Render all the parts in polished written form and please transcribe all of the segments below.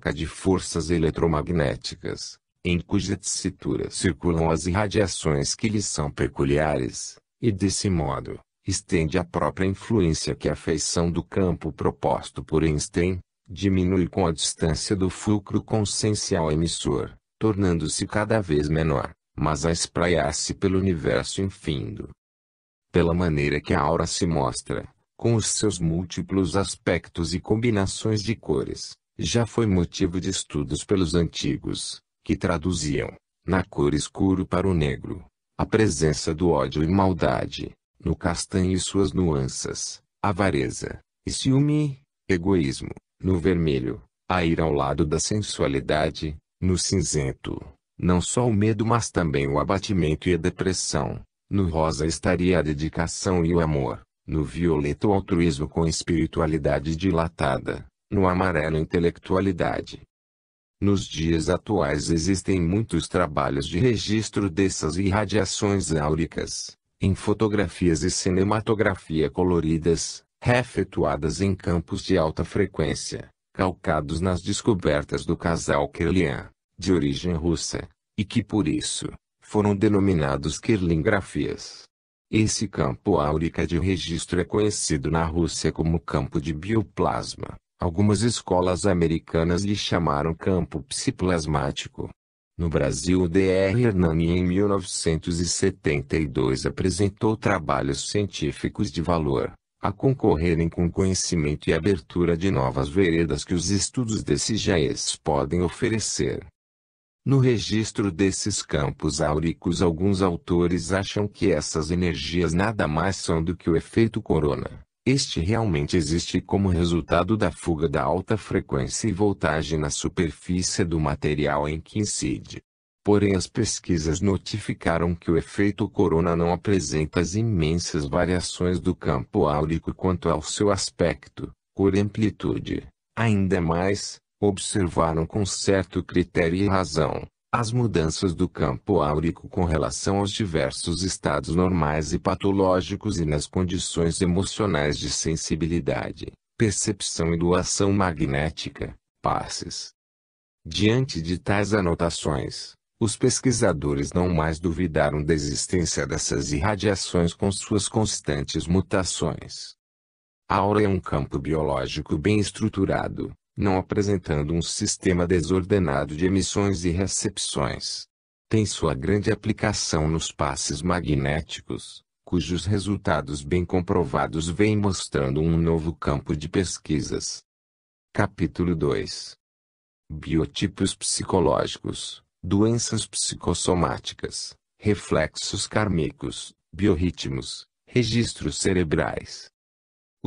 troca de forças eletromagnéticas, em cuja tessitura circulam as irradiações que lhes são peculiares, e desse modo, estende a própria influência que a feição do campo proposto por Einstein, diminui com a distância do fulcro consciencial emissor, tornando-se cada vez menor, mas a espraiar-se pelo universo infindo. Pela maneira que a aura se mostra, com os seus múltiplos aspectos e combinações de cores, já foi motivo de estudos pelos antigos, que traduziam, na cor escuro para o negro, a presença do ódio e maldade, no castanho e suas nuances, avareza, e ciúme, egoísmo, no vermelho, a ira ao lado da sensualidade, no cinzento, não só o medo mas também o abatimento e a depressão, no rosa estaria a dedicação e o amor, no violeta o altruísmo com espiritualidade dilatada, no amarelo a intelectualidade. Nos dias atuais existem muitos trabalhos de registro dessas irradiações áuricas, em fotografias e cinematografia coloridas, efetuadas em campos de alta frequência, calcados nas descobertas do casal Kirlian, de origem russa, e que por isso, foram denominados kirlingrafias. Esse campo áurico de registro é conhecido na Rússia como campo de bioplasma. Algumas escolas americanas lhe chamaram campo psiplasmático. No Brasil, o Dr. Hernani em 1972 apresentou trabalhos científicos de valor, a concorrerem com conhecimento e abertura de novas veredas que os estudos desses GAES podem oferecer. No registro desses campos áuricos, alguns autores acham que essas energias nada mais são do que o efeito corona. Este realmente existe como resultado da fuga da alta frequência e voltagem na superfície do material em que incide. Porém, as pesquisas notificaram que o efeito corona não apresenta as imensas variações do campo áurico quanto ao seu aspecto, cor e amplitude. Ainda mais, observaram com certo critério e razão as mudanças do campo áurico com relação aos diversos estados normais e patológicos e nas condições emocionais de sensibilidade, percepção e doação magnética, passes. Diante de tais anotações, os pesquisadores não mais duvidaram da existência dessas irradiações com suas constantes mutações. A aura é um campo biológico bem estruturado, não apresentando um sistema desordenado de emissões e recepções. Tem sua grande aplicação nos passes magnéticos, cujos resultados bem comprovados vêm mostrando um novo campo de pesquisas. Capítulo 2. Biotipos psicológicos, doenças psicossomáticas, reflexos kármicos, biorritmos, registros cerebrais.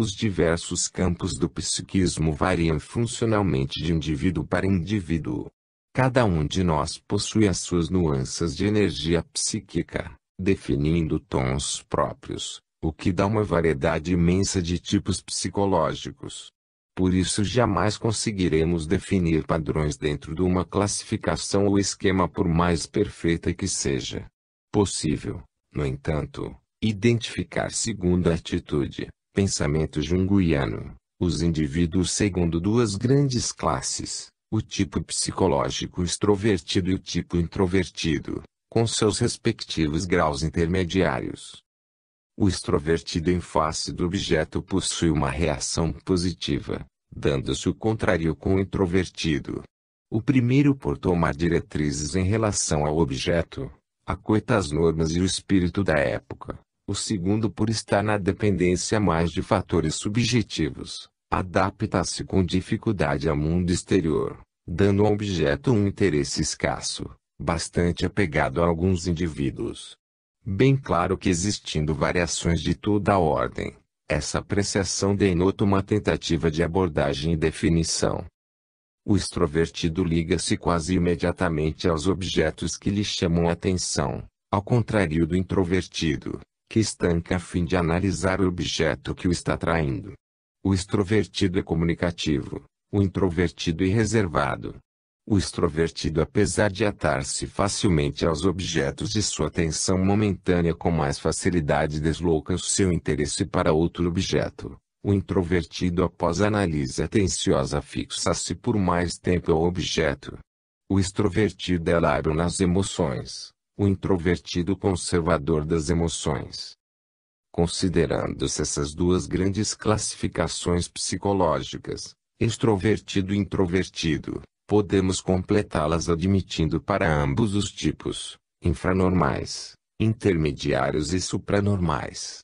Os diversos campos do psiquismo variam funcionalmente de indivíduo para indivíduo. Cada um de nós possui as suas nuances de energia psíquica, definindo tons próprios, o que dá uma variedade imensa de tipos psicológicos. Por isso jamais conseguiremos definir padrões dentro de uma classificação ou esquema por mais perfeita que seja possível, no entanto, identificar segundo a atitude, pensamento junguiano, os indivíduos segundo duas grandes classes, o tipo psicológico extrovertido e o tipo introvertido, com seus respectivos graus intermediários. O extrovertido em face do objeto possui uma reação positiva, dando-se o contrário com o introvertido. O primeiro por tomar diretrizes em relação ao objeto, acoita as normas e o espírito da época. O segundo por estar na dependência mais de fatores subjetivos, adapta-se com dificuldade ao mundo exterior, dando ao objeto um interesse escasso, bastante apegado a alguns indivíduos. Bem claro que existindo variações de toda a ordem, essa apreciação denota uma tentativa de abordagem e definição. O extrovertido liga-se quase imediatamente aos objetos que lhe chamam a atenção, ao contrário do introvertido, que estanca a fim de analisar o objeto que o está atraindo. O extrovertido é comunicativo, o introvertido é reservado. O extrovertido, apesar de atar-se facilmente aos objetos de sua atenção momentânea, com mais facilidade desloca o seu interesse para outro objeto, O introvertido após análise atenciosa fixa-se por mais tempo ao objeto. O extrovertido é lábil nas emoções, o introvertido conservador das emoções. Considerando-se essas duas grandes classificações psicológicas, extrovertido e introvertido, podemos completá-las admitindo para ambos os tipos, infranormais, intermediários e supranormais.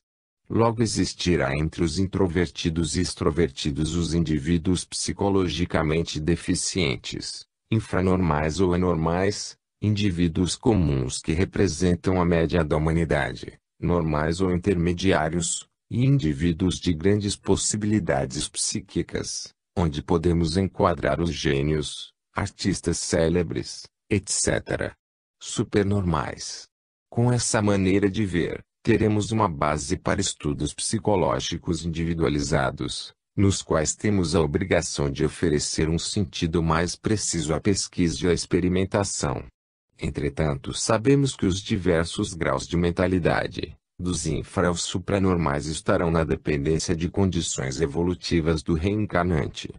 Logo existirá entre os introvertidos e extrovertidos os indivíduos psicologicamente deficientes, infranormais ou anormais, indivíduos comuns que representam a média da humanidade, normais ou intermediários, e indivíduos de grandes possibilidades psíquicas, onde podemos enquadrar os gênios, artistas célebres, etc. Supernormais. Com essa maneira de ver, teremos uma base para estudos psicológicos individualizados, nos quais temos a obrigação de oferecer um sentido mais preciso à pesquisa e à experimentação. Entretanto, sabemos que os diversos graus de mentalidade, dos infra aos supranormais, estarão na dependência de condições evolutivas do reencarnante.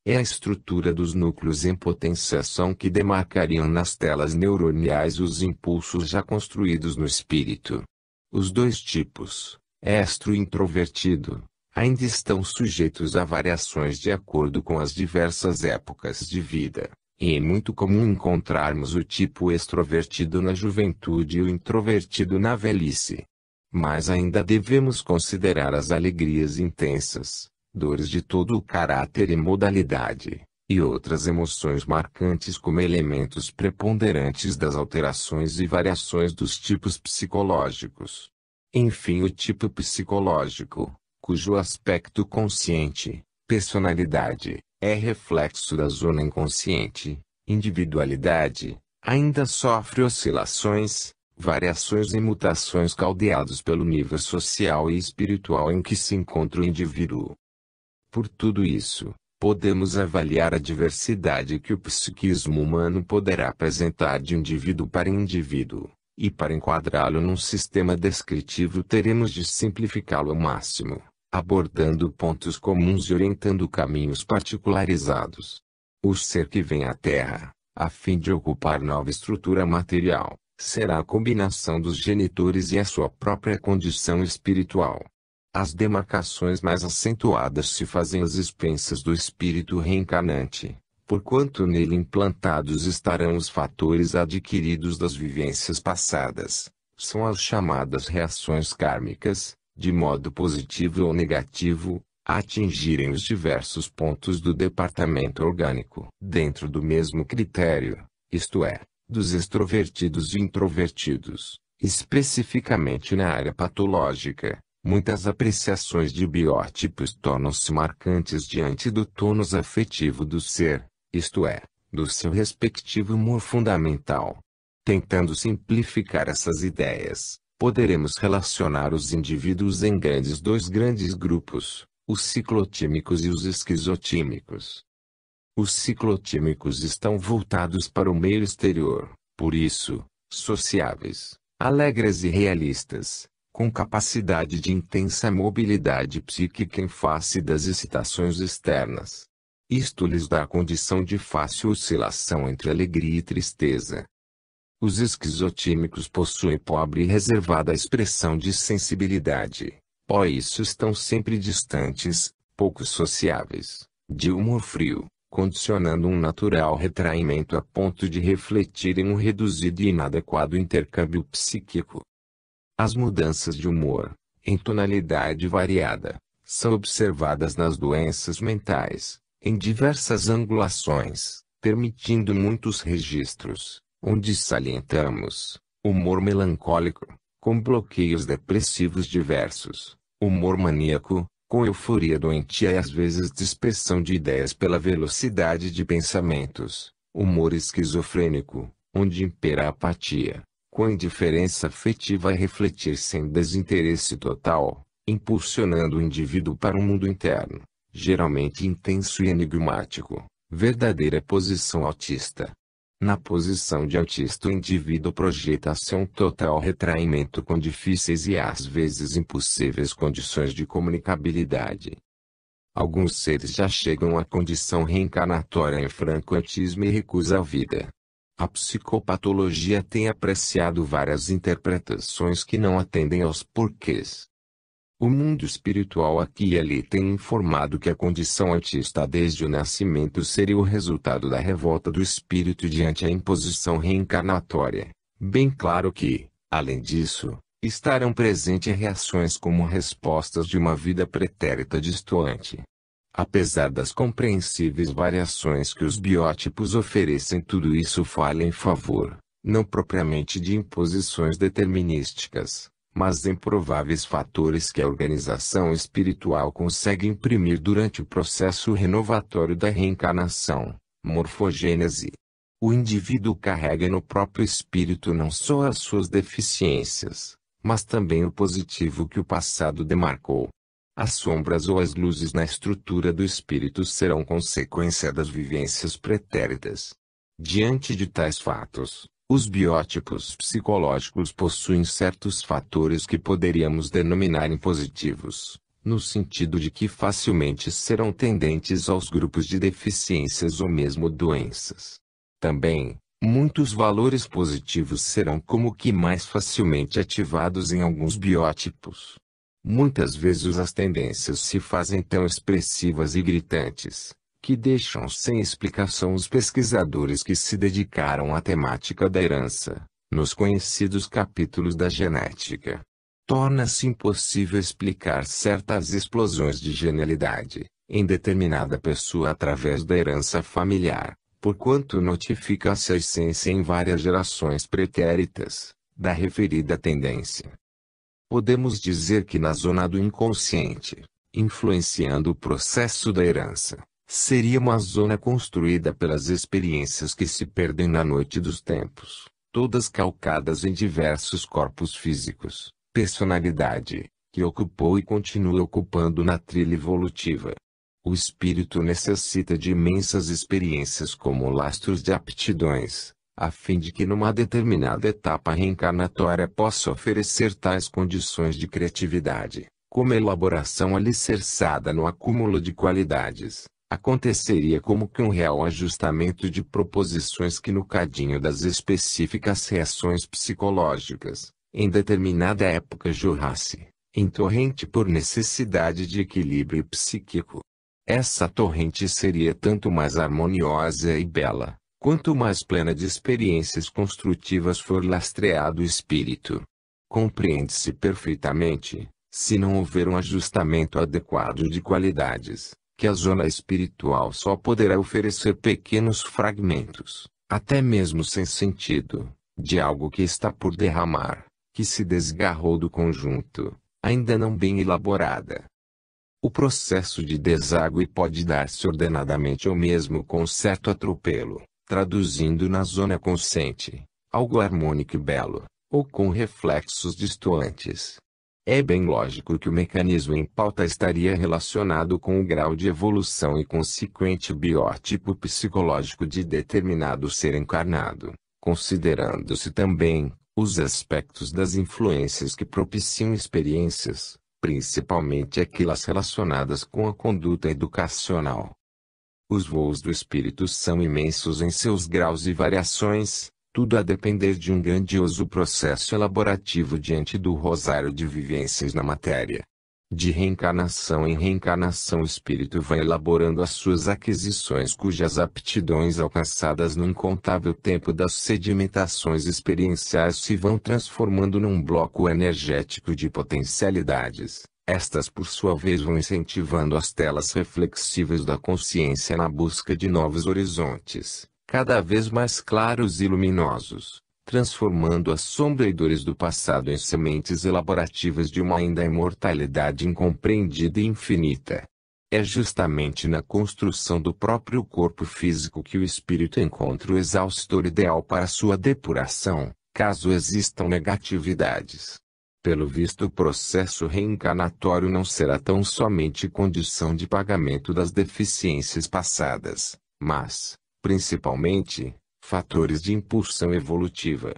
É a estrutura dos núcleos em potenciação que demarcariam nas telas neuroniais os impulsos já construídos no espírito. Os dois tipos, extro e introvertido, ainda estão sujeitos a variações de acordo com as diversas épocas de vida, e é muito comum encontrarmos o tipo extrovertido na juventude e o introvertido na velhice. Mas ainda devemos considerar as alegrias intensas, dores de todo o caráter e modalidade, e outras emoções marcantes como elementos preponderantes das alterações e variações dos tipos psicológicos. Enfim, o tipo psicológico, cujo aspecto consciente, personalidade, é reflexo da zona inconsciente, individualidade, ainda sofre oscilações, variações e mutações caldeados pelo nível social e espiritual em que se encontra o indivíduo. Por tudo isso, podemos avaliar a diversidade que o psiquismo humano poderá apresentar de indivíduo para indivíduo, e para enquadrá-lo num sistema descritivo teremos de simplificá-lo ao máximo, abordando pontos comuns e orientando caminhos particularizados. O ser que vem à Terra, a fim de ocupar nova estrutura material, será a combinação dos genitores e a sua própria condição espiritual. As demarcações mais acentuadas se fazem às expensas do espírito reencarnante, porquanto nele implantados estarão os fatores adquiridos das vivências passadas. São as chamadas reações kármicas, de modo positivo ou negativo, a atingirem os diversos pontos do departamento orgânico dentro do mesmo critério, isto é, dos extrovertidos e introvertidos, especificamente na área patológica. Muitas apreciações de biótipos tornam-se marcantes diante do tônus afetivo do ser, isto é, do seu respectivo humor fundamental. Tentando simplificar essas ideias, poderemos relacionar os indivíduos em dois grandes grupos, os ciclotímicos e os esquizotímicos. Os ciclotímicos estão voltados para o meio exterior, por isso, sociáveis, alegres e realistas, com capacidade de intensa mobilidade psíquica em face das excitações externas. Isto lhes dá a condição de fácil oscilação entre alegria e tristeza. Os esquizotímicos possuem pobre e reservada expressão de sensibilidade, por isso estão sempre distantes, pouco sociáveis, de humor frio, condicionando um natural retraimento a ponto de refletirem um reduzido e inadequado intercâmbio psíquico. As mudanças de humor, em tonalidade variada, são observadas nas doenças mentais, em diversas angulações, permitindo muitos registros, onde salientamos humor melancólico, com bloqueios depressivos diversos, humor maníaco, com euforia doentia e às vezes dispersão de ideias pela velocidade de pensamentos, humor esquizofrênico, onde impera a apatia, com indiferença afetiva a refletir sem desinteresse total, impulsionando o indivíduo para um mundo interno, geralmente intenso e enigmático, verdadeira posição autista. Na posição de autista o indivíduo projeta-se a um total retraimento com difíceis e às vezes impossíveis condições de comunicabilidade. Alguns seres já chegam à condição reencarnatória em franco ateísmo e recusa a vida. A psicopatologia tem apreciado várias interpretações que não atendem aos porquês. O mundo espiritual aqui e ali tem informado que a condição ateísta desde o nascimento seria o resultado da revolta do espírito diante a imposição reencarnatória. Bem claro que, além disso, estarão presentes reações como respostas de uma vida pretérita distoante. Apesar das compreensíveis variações que os biótipos oferecem, tudo isso fala em favor, não propriamente de imposições determinísticas, mas em prováveis fatores que a organização espiritual consegue imprimir durante o processo renovatório da reencarnação, morfogênese. O indivíduo carrega no próprio espírito não só as suas deficiências, mas também o positivo que o passado demarcou. As sombras ou as luzes na estrutura do espírito serão consequência das vivências pretéritas. Diante de tais fatos, os biótipos psicológicos possuem certos fatores que poderíamos denominar impositivos, no sentido de que facilmente serão tendentes aos grupos de deficiências ou mesmo doenças. Também, muitos valores positivos serão como que mais facilmente ativados em alguns biótipos. Muitas vezes as tendências se fazem tão expressivas e gritantes, que deixam sem explicação os pesquisadores que se dedicaram à temática da herança, nos conhecidos capítulos da genética. Torna-se impossível explicar certas explosões de genialidade, em determinada pessoa através da herança familiar, porquanto notifica-se a essência em várias gerações pretéritas, da referida tendência. Podemos dizer que na zona do inconsciente, influenciando o processo da herança, seria uma zona construída pelas experiências que se perdem na noite dos tempos, todas calcadas em diversos corpos físicos, personalidade, que ocupou e continua ocupando na trilha evolutiva. O espírito necessita de imensas experiências como lastros de aptidões, a fim de que numa determinada etapa reencarnatória possa oferecer tais condições de criatividade, como elaboração alicerçada no acúmulo de qualidades. Aconteceria como que um real ajustamento de proposições que no cadinho das específicas reações psicológicas, em determinada época jorrasse, em torrente por necessidade de equilíbrio psíquico. Essa torrente seria tanto mais harmoniosa e bela, quanto mais plena de experiências construtivas for lastreado o espírito. Compreende-se perfeitamente, se não houver um ajustamento adequado de qualidades, que a zona espiritual só poderá oferecer pequenos fragmentos, até mesmo sem sentido, de algo que está por derramar, que se desgarrou do conjunto, ainda não bem elaborada. O processo de deságue pode dar-se ordenadamente ou mesmo com certo atropelo, traduzindo na zona consciente, algo harmônico e belo, ou com reflexos distantes. É bem lógico que o mecanismo em pauta estaria relacionado com o grau de evolução e consequente biótipo psicológico de determinado ser encarnado, considerando-se também os aspectos das influências que propiciam experiências, principalmente aquelas relacionadas com a conduta educacional. Os voos do espírito são imensos em seus graus e variações, tudo a depender de um grandioso processo elaborativo diante do rosário de vivências na matéria. De reencarnação em reencarnação o espírito vai elaborando as suas aquisições cujas aptidões alcançadas no incontável tempo das sedimentações experienciais se vão transformando num bloco energético de potencialidades. Estas por sua vez vão incentivando as telas reflexivas da consciência na busca de novos horizontes, cada vez mais claros e luminosos, transformando as sombreadores do passado em sementes elaborativas de uma ainda imortalidade incompreendida e infinita. É justamente na construção do próprio corpo físico que o espírito encontra o exaustor ideal para sua depuração, caso existam negatividades. Pelo visto, o processo reencarnatório não será tão somente condição de pagamento das deficiências passadas, mas, principalmente, fatores de impulsão evolutiva.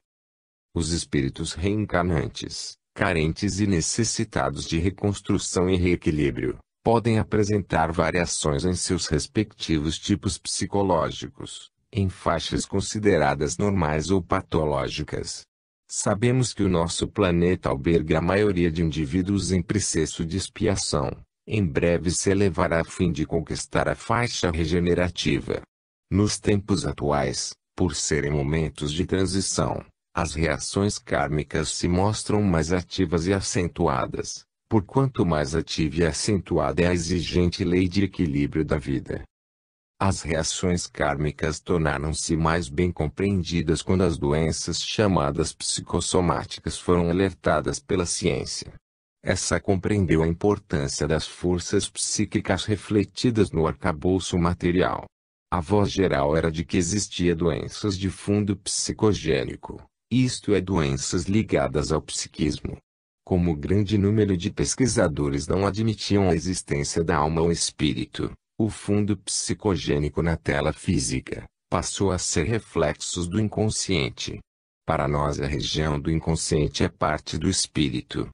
Os espíritos reencarnantes, carentes e necessitados de reconstrução e reequilíbrio, podem apresentar variações em seus respectivos tipos psicológicos, em faixas consideradas normais ou patológicas. Sabemos que o nosso planeta alberga a maioria de indivíduos em processo de expiação. Em breve se elevará a fim de conquistar a faixa regenerativa. Nos tempos atuais, por serem momentos de transição, as reações kármicas se mostram mais ativas e acentuadas, porquanto mais ativa e acentuada é a exigente lei de equilíbrio da vida. As reações kármicas tornaram-se mais bem compreendidas quando as doenças chamadas psicossomáticas foram alertadas pela ciência. Essa compreendeu a importância das forças psíquicas refletidas no arcabouço material. A voz geral era de que existia doenças de fundo psicogênico, isto é, doenças ligadas ao psiquismo. Como grande número de pesquisadores não admitiam a existência da alma ou espírito, o fundo psicogênico na tela física passou a ser reflexos do inconsciente. Para nós, a região do inconsciente é parte do espírito.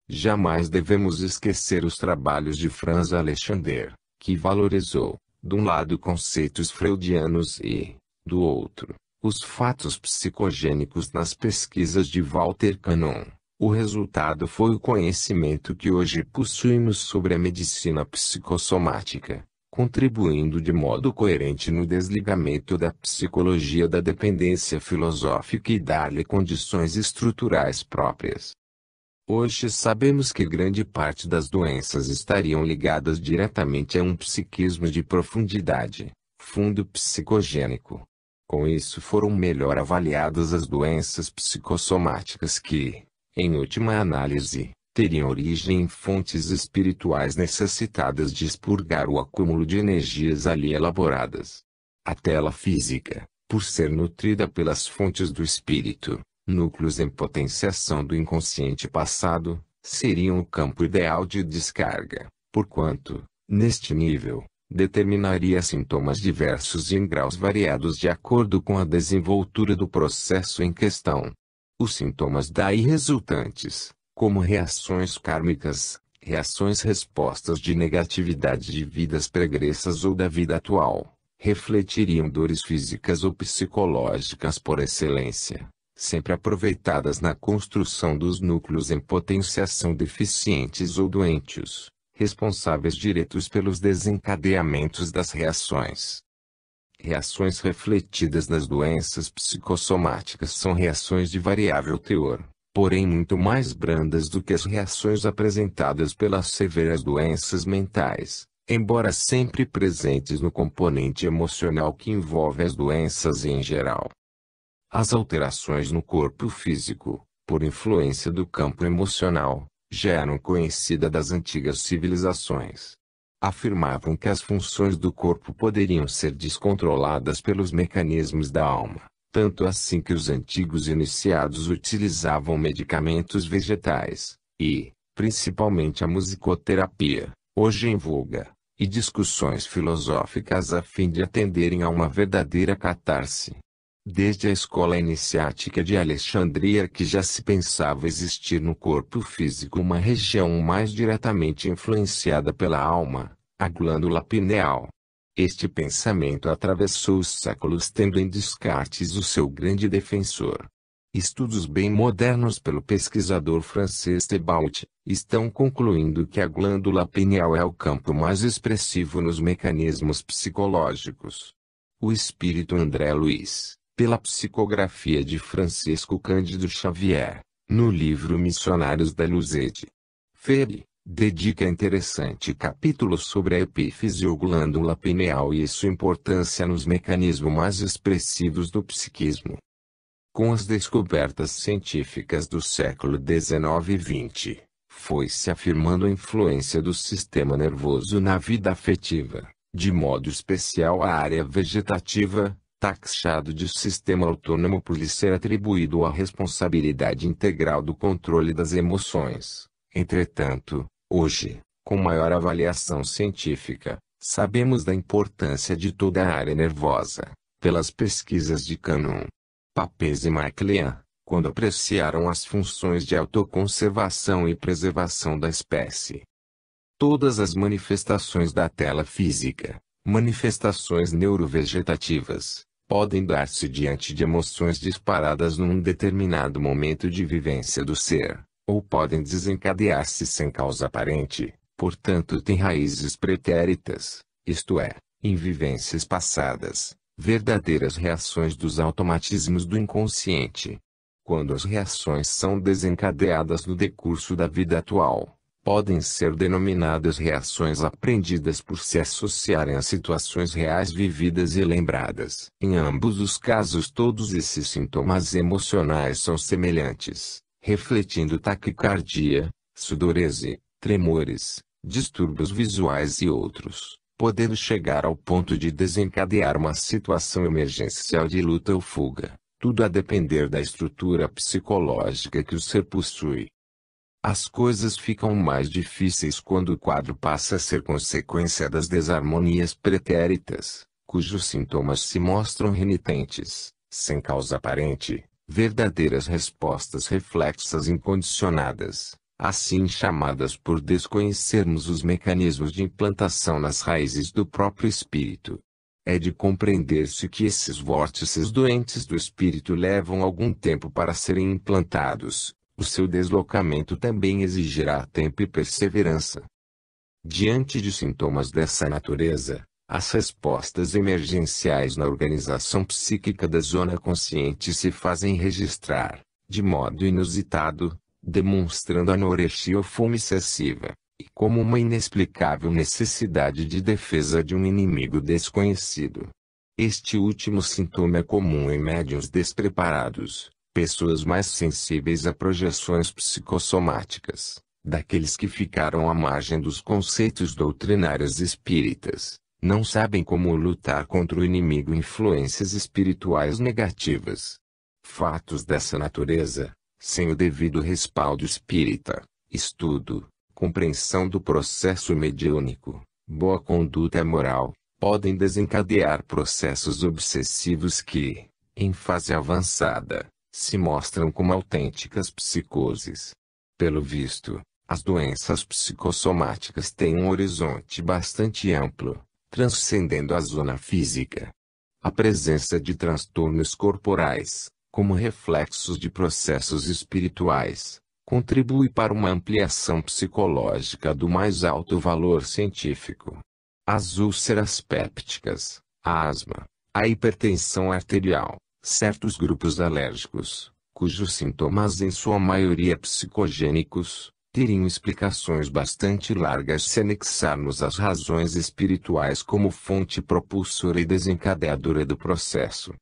Jamais devemos esquecer os trabalhos de Franz Alexander, que valorizou, de um lado, conceitos freudianos e, do outro, os fatos psicogênicos nas pesquisas de Walter Cannon. O resultado foi o conhecimento que hoje possuímos sobre a medicina psicossomática, contribuindo de modo coerente no desligamento da psicologia da dependência filosófica e dar-lhe condições estruturais próprias. Hoje sabemos que grande parte das doenças estariam ligadas diretamente a um psiquismo de profundidade, fundo psicogênico. Com isso foram melhor avaliadas as doenças psicossomáticas que, em última análise, teriam origem em fontes espirituais necessitadas de expurgar o acúmulo de energias ali elaboradas. A tela física, por ser nutrida pelas fontes do espírito, núcleos em potenciação do inconsciente passado, seriam o campo ideal de descarga, porquanto, neste nível, determinaria sintomas diversos e em graus variados de acordo com a desenvoltura do processo em questão. Os sintomas daí resultantes, como reações kármicas, reações-respostas de negatividade de vidas pregressas ou da vida atual, refletiriam dores físicas ou psicológicas por excelência, sempre aproveitadas na construção dos núcleos em potenciação deficientes ou doentes, responsáveis diretos pelos desencadeamentos das reações. Reações refletidas nas doenças psicossomáticas são reações de variável teor, porém muito mais brandas do que as reações apresentadas pelas severas doenças mentais, embora sempre presentes no componente emocional que envolve as doenças em geral. As alterações no corpo físico, por influência do campo emocional, já eram conhecidas das antigas civilizações. Afirmavam que as funções do corpo poderiam ser descontroladas pelos mecanismos da alma, tanto assim que os antigos iniciados utilizavam medicamentos vegetais, e, principalmente a musicoterapia, hoje em voga, e discussões filosóficas a fim de atenderem a uma verdadeira catarse. Desde a escola iniciática de Alexandria que já se pensava existir no corpo físico uma região mais diretamente influenciada pela alma, a glândula pineal. Este pensamento atravessou os séculos tendo em Descartes o seu grande defensor. Estudos bem modernos pelo pesquisador francês Thebault, estão concluindo que a glândula pineal é o campo mais expressivo nos mecanismos psicológicos. O espírito André Luiz, pela psicografia de Francisco Cândido Xavier, no livro Missionários da Luzede. Feb. Dedica interessante capítulo sobre a epífise ou glândula pineal e sua importância nos mecanismos mais expressivos do psiquismo. Com as descobertas científicas do século XIX e XX, foi-se afirmando a influência do sistema nervoso na vida afetiva, de modo especial a área vegetativa, taxado de sistema autônomo por lhe ser atribuído a responsabilidade integral do controle das emoções. Entretanto, hoje, com maior avaliação científica, sabemos da importância de toda a área nervosa, pelas pesquisas de Cannon, Papez e MacLean, quando apreciaram as funções de autoconservação e preservação da espécie. Todas as manifestações da tela física, manifestações neurovegetativas, podem dar-se diante de emoções disparadas num determinado momento de vivência do ser, ou podem desencadear-se sem causa aparente, portanto têm raízes pretéritas, isto é, em vivências passadas, verdadeiras reações dos automatismos do inconsciente. Quando as reações são desencadeadas no decurso da vida atual, podem ser denominadas reações aprendidas por se associarem a situações reais vividas e lembradas. Em ambos os casos, todos esses sintomas emocionais são semelhantes, refletindo taquicardia, sudorese, tremores, distúrbios visuais e outros, podendo chegar ao ponto de desencadear uma situação emergencial de luta ou fuga, tudo a depender da estrutura psicológica que o ser possui. As coisas ficam mais difíceis quando o quadro passa a ser consequência das desarmonias pretéritas, cujos sintomas se mostram renitentes, sem causa aparente, verdadeiras respostas reflexas incondicionadas, assim chamadas por desconhecermos os mecanismos de implantação nas raízes do próprio espírito. É de compreender-se que esses vórtices doentes do espírito levam algum tempo para serem implantados. O seu deslocamento também exigirá tempo e perseverança. Diante de sintomas dessa natureza, as respostas emergenciais na organização psíquica da zona consciente se fazem registrar, de modo inusitado, demonstrando anorexia ou fome excessiva, e como uma inexplicável necessidade de defesa de um inimigo desconhecido. Este último sintoma é comum em médiuns despreparados, pessoas mais sensíveis a projeções psicossomáticas, daqueles que ficaram à margem dos conceitos doutrinários espíritas, não sabem como lutar contra o inimigo influências espirituais negativas. Fatos dessa natureza, sem o devido respaldo espírita, estudo, compreensão do processo mediúnico, boa conduta moral, podem desencadear processos obsessivos que, em fase avançada, se mostram como autênticas psicoses. Pelo visto, as doenças psicossomáticas têm um horizonte bastante amplo, transcendendo a zona física. A presença de transtornos corporais, como reflexos de processos espirituais, contribui para uma ampliação psicológica do mais alto valor científico. As úlceras pépticas, a asma, a hipertensão arterial, certos grupos alérgicos, cujos sintomas em sua maioria psicogênicos, teriam explicações bastante largas se anexarmos as razões espirituais como fonte propulsora e desencadeadora do processo.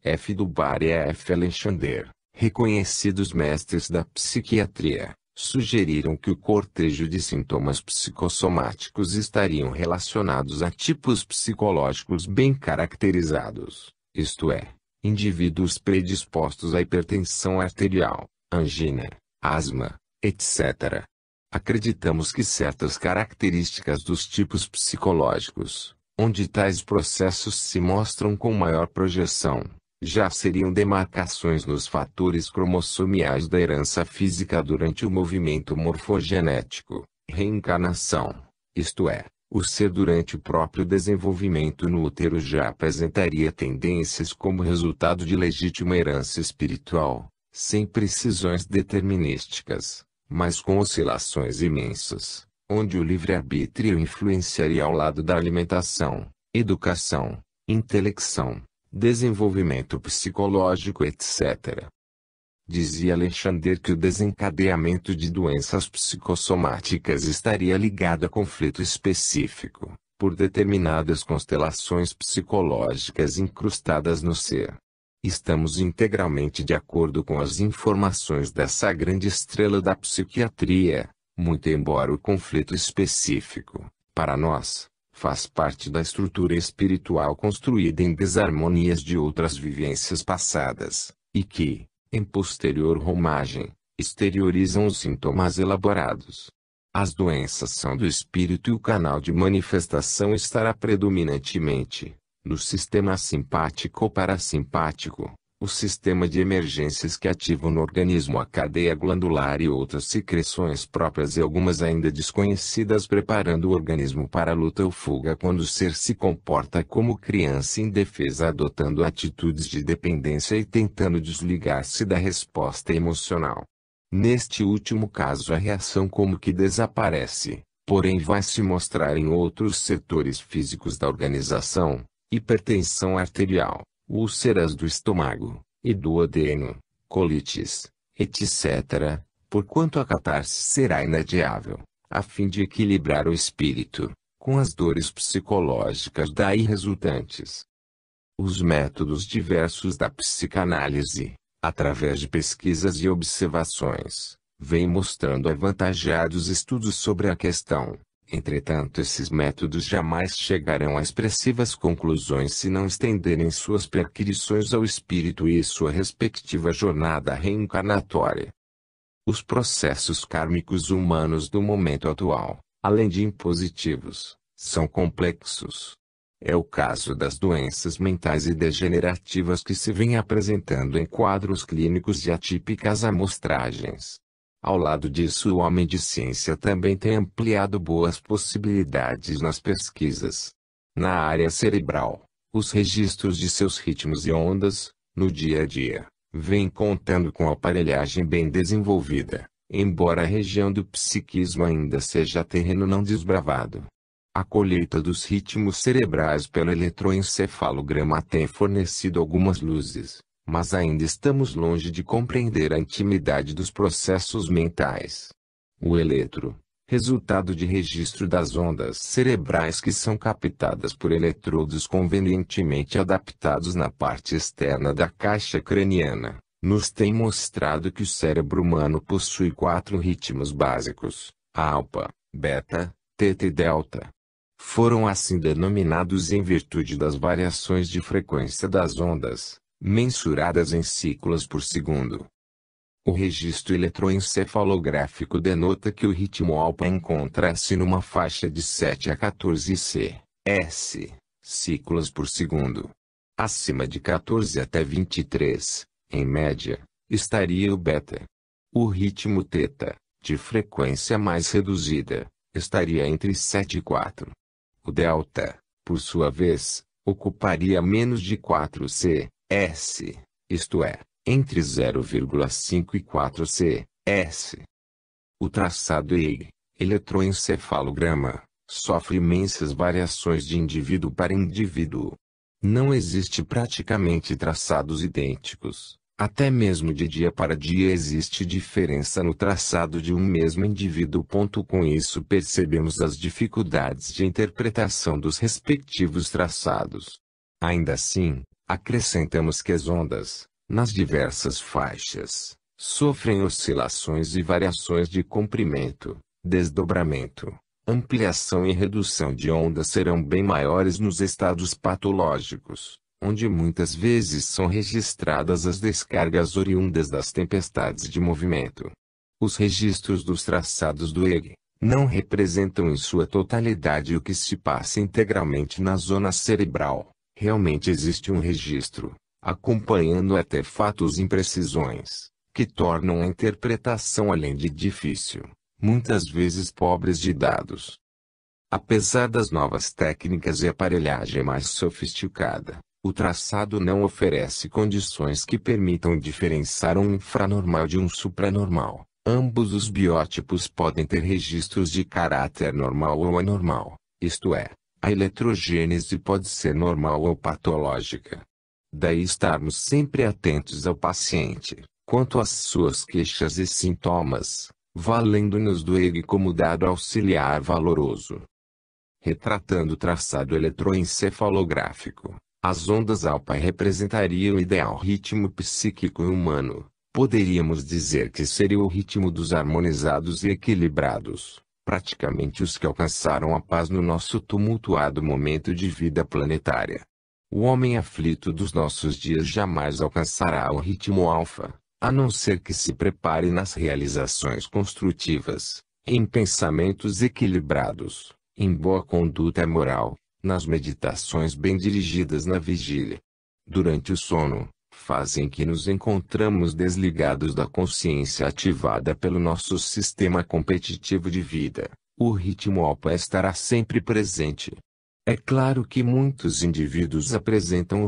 F. Dubar e F. Alexander, reconhecidos mestres da psiquiatria, sugeriram que o cortejo de sintomas psicossomáticos estariam relacionados a tipos psicológicos bem caracterizados, isto é, indivíduos predispostos à hipertensão arterial, angina, asma, etc. Acreditamos que certas características dos tipos psicológicos, onde tais processos se mostram com maior projeção, já seriam demarcações nos fatores cromossomiais da herança física durante o movimento morfogenético, reencarnação, isto é, o ser durante o próprio desenvolvimento no útero já apresentaria tendências como resultado de legítima herança espiritual, sem precisões determinísticas, mas com oscilações imensas, onde o livre-arbítrio influenciaria ao lado da alimentação, educação, intelecção, desenvolvimento psicológico, etc. Dizia Alexander que o desencadeamento de doenças psicossomáticas estaria ligado a conflito específico, por determinadas constelações psicológicas incrustadas no ser. Estamos integralmente de acordo com as informações dessa grande estrela da psiquiatria, muito embora o conflito específico, para nós, faz parte da estrutura espiritual construída em desarmonias de outras vivências passadas, e que, em posterior romagem, exteriorizam os sintomas elaborados. As doenças são do espírito e o canal de manifestação estará predominantemente no sistema simpático ou parasimpático, O sistema de emergências que ativam no organismo a cadeia glandular e outras secreções próprias e algumas ainda desconhecidas preparando o organismo para a luta ou fuga quando o ser se comporta como criança indefesa adotando atitudes de dependência e tentando desligar-se da resposta emocional. Neste último caso a reação como que desaparece, porém vai se mostrar em outros setores físicos da organização, hipertensão arterial, úlceras do estômago, e duodeno, colites, etc., porquanto a catarse será inadiável, a fim de equilibrar o espírito, com as dores psicológicas daí resultantes. Os métodos diversos da psicanálise, através de pesquisas e observações, vêm mostrando avantajados estudos sobre a questão. Entretanto, esses métodos jamais chegarão a expressivas conclusões se não estenderem suas perquisições ao espírito e sua respectiva jornada reencarnatória. Os processos kármicos humanos do momento atual, além de impositivos, são complexos. É o caso das doenças mentais e degenerativas que se vêm apresentando em quadros clínicos de atípicas amostragens. Ao lado disso, o homem de ciência também tem ampliado boas possibilidades nas pesquisas. Na área cerebral, os registros de seus ritmos e ondas, no dia a dia, vêm contando com aparelhagem bem desenvolvida, embora a região do psiquismo ainda seja terreno não desbravado. A colheita dos ritmos cerebrais pelo eletroencefalograma tem fornecido algumas luzes, mas ainda estamos longe de compreender a intimidade dos processos mentais. O eletro, resultado de registro das ondas cerebrais que são captadas por eletrodos convenientemente adaptados na parte externa da caixa craniana, nos tem mostrado que o cérebro humano possui 4 ritmos básicos: alfa, beta, teta e delta. Foram assim denominados em virtude das variações de frequência das ondas, mensuradas em ciclos por segundo. O registro eletroencefalográfico denota que o ritmo alfa encontra-se numa faixa de 7 a 14 s, ciclos por segundo. Acima de 14 até 23, em média, estaria o beta. O ritmo teta, de frequência mais reduzida, estaria entre 7 e 4. O delta, por sua vez, ocuparia menos de 4 s, isto é, entre 0,5 e 4 s. O traçado EEG, eletroencefalograma, sofre imensas variações de indivíduo para indivíduo. Não existe praticamente traçados idênticos. Até mesmo de dia para dia existe diferença no traçado de um mesmo indivíduo. Com isso percebemos as dificuldades de interpretação dos respectivos traçados. Ainda assim, acrescentamos que as ondas, nas diversas faixas, sofrem oscilações e variações de comprimento, desdobramento, ampliação e redução de ondas serão bem maiores nos estados patológicos, onde muitas vezes são registradas as descargas oriundas das tempestades de movimento. Os registros dos traçados do EEG não representam em sua totalidade o que se passa integralmente na zona cerebral. Realmente existe um registro, acompanhando até fatos imprecisões, que tornam a interpretação além de difícil, muitas vezes pobres de dados. Apesar das novas técnicas e aparelhagem mais sofisticada, o traçado não oferece condições que permitam diferenciar um infranormal de um supranormal. Ambos os biótipos podem ter registros de caráter normal ou anormal, isto é, a eletrogênese pode ser normal ou patológica. Daí estarmos sempre atentos ao paciente, quanto às suas queixas e sintomas, valendo-nos do EEG como dado auxiliar valoroso. Retratando o traçado eletroencefalográfico, as ondas alfa representariam o ideal ritmo psíquico humano. Poderíamos dizer que seria o ritmo dos harmonizados e equilibrados, praticamente os que alcançaram a paz no nosso tumultuado momento de vida planetária. O homem aflito dos nossos dias jamais alcançará o ritmo alfa, a não ser que se prepare nas realizações construtivas, em pensamentos equilibrados, em boa conduta moral, nas meditações bem dirigidas na vigília. Durante o sono, fazem que nos encontramos desligados da consciência ativada pelo nosso sistema competitivo de vida. O ritmo alfa estará sempre presente. É claro que muitos indivíduos apresentam o